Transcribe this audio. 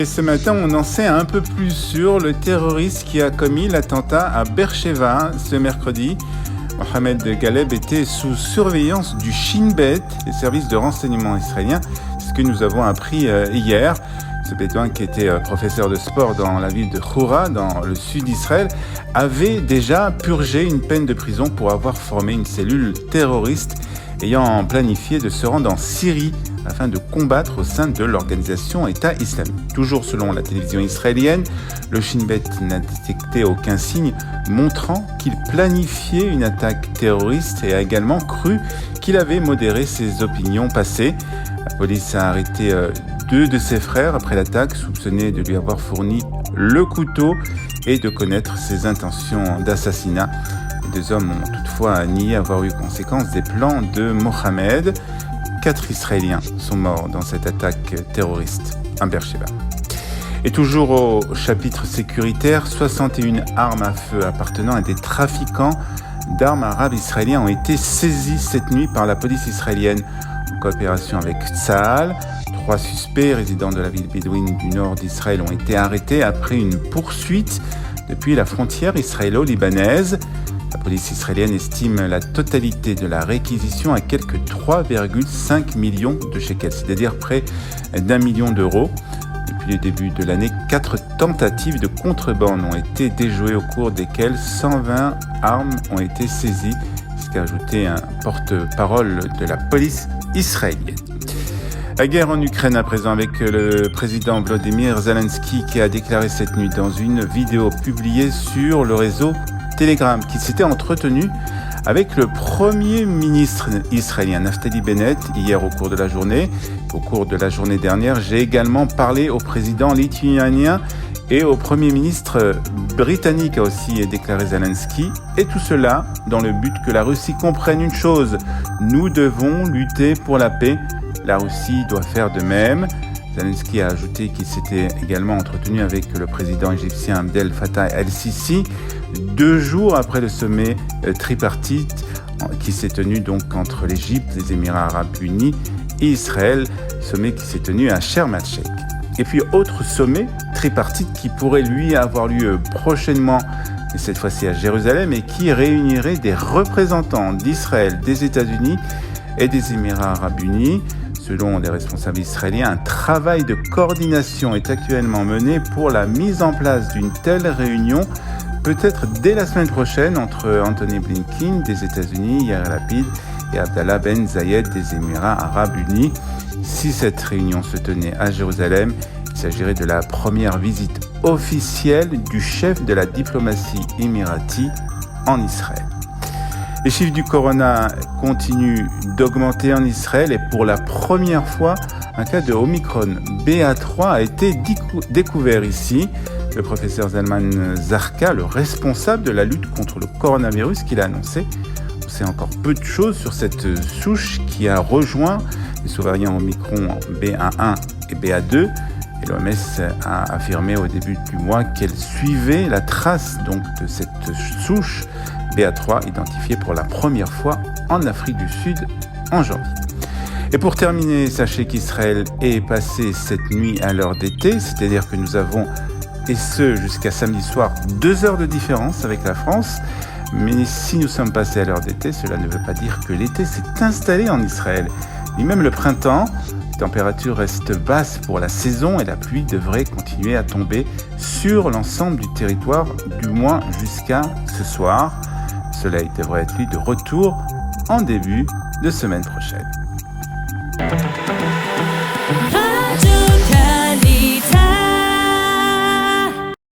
Et ce matin, on en sait un peu plus sur le terroriste qui a commis l'attentat à Beersheva ce mercredi. Mohamed Galeb était sous surveillance du Shin Bet, les services de renseignement israéliens. C'est ce que nous avons appris hier. Ce bédouin qui était professeur de sport dans la ville de Choura, dans le sud d'Israël, avait déjà purgé une peine de prison pour avoir formé une cellule terroriste ayant planifié de se rendre en Syrie afin de combattre au sein de l'organisation État islamique. Toujours selon la télévision israélienne, le Shin Bet n'a détecté aucun signe montrant qu'il planifiait une attaque terroriste et a également cru qu'il avait modéré ses opinions passées. La police a arrêté 2 de ses frères après l'attaque, soupçonnés de lui avoir fourni le couteau et de connaître ses intentions d'assassinat. Les 2 hommes ont toutefois nié avoir eu conséquence des plans de Mohamed. 4 Israéliens sont morts dans cette attaque terroriste à Beersheva. Et toujours au chapitre sécuritaire, 61 armes à feu appartenant à des trafiquants d'armes arabes israéliens ont été saisies cette nuit par la police israélienne en coopération avec Tsahal. 3 suspects résidents de la ville bédouine du nord d'Israël ont été arrêtés après une poursuite depuis la frontière israélo-libanaise. La police israélienne estime la totalité de la réquisition à quelque 3,5 millions de shekels, c'est-à-dire près d'1 million d'euros. Depuis le début de l'année, 4 tentatives de contrebande ont été déjouées au cours desquelles 120 armes ont été saisies, ce qu'a ajouté un porte-parole de la police israélienne. La guerre en Ukraine à présent avec le président Volodymyr Zelensky qui a déclaré cette nuit dans une vidéo publiée sur le réseau Telegram qu'il s'était entretenu avec le premier ministre israélien Naftali Bennett hier au cours de la journée. Au cours de la journée dernière, j'ai également parlé au président lituanien et au premier ministre britannique, a aussi déclaré Zelensky. Et tout cela dans le but que la Russie comprenne une chose: nous devons lutter pour la paix. La Russie doit faire de même. Zelensky a ajouté qu'il s'était également entretenu avec le président égyptien Abdel Fattah el-Sisi 2 jours après le sommet tripartite qui s'est tenu donc entre l'Égypte, les Émirats arabes unis et Israël, sommet qui s'est tenu à Sharm el-Sheikh. Et puis autre sommet tripartite qui pourrait lui avoir lieu prochainement, et cette fois-ci à Jérusalem, et qui réunirait des représentants d'Israël, des États-Unis et des Émirats arabes unis. Selon les responsables israéliens, un travail de coordination est actuellement mené pour la mise en place d'une telle réunion, peut-être dès la semaine prochaine, entre Anthony Blinken des États-Unis, Yair Lapid et Abdallah Ben Zayed des Émirats arabes unis. Si cette réunion se tenait à Jérusalem, il s'agirait de la première visite officielle du chef de la diplomatie émirati en Israël. Les chiffres du corona continuent d'augmenter en Israël et pour la première fois, un cas de Omicron BA3 a été découvert ici. Le professeur Zalman Zarka, le responsable de la lutte contre le coronavirus, qu'il a annoncé. On sait encore peu de choses sur cette souche qui a rejoint les sous-variants Omicron BA1 et BA2. Et l'OMS a affirmé au début du mois qu'elle suivait la trace donc de cette souche BA3 identifiée pour la première fois en Afrique du Sud en janvier. Et pour terminer, sachez qu'Israël est passé cette nuit à l'heure d'été, c'est-à-dire que nous avons, et ce jusqu'à samedi soir, 2 heures de différence avec la France. Mais si nous sommes passés à l'heure d'été, cela ne veut pas dire que l'été s'est installé en Israël, ni même le printemps. Les températures restent basses pour la saison et la pluie devrait continuer à tomber sur l'ensemble du territoire, du moins jusqu'à ce soir. Le soleil devrait être lui de retour en début de semaine prochaine.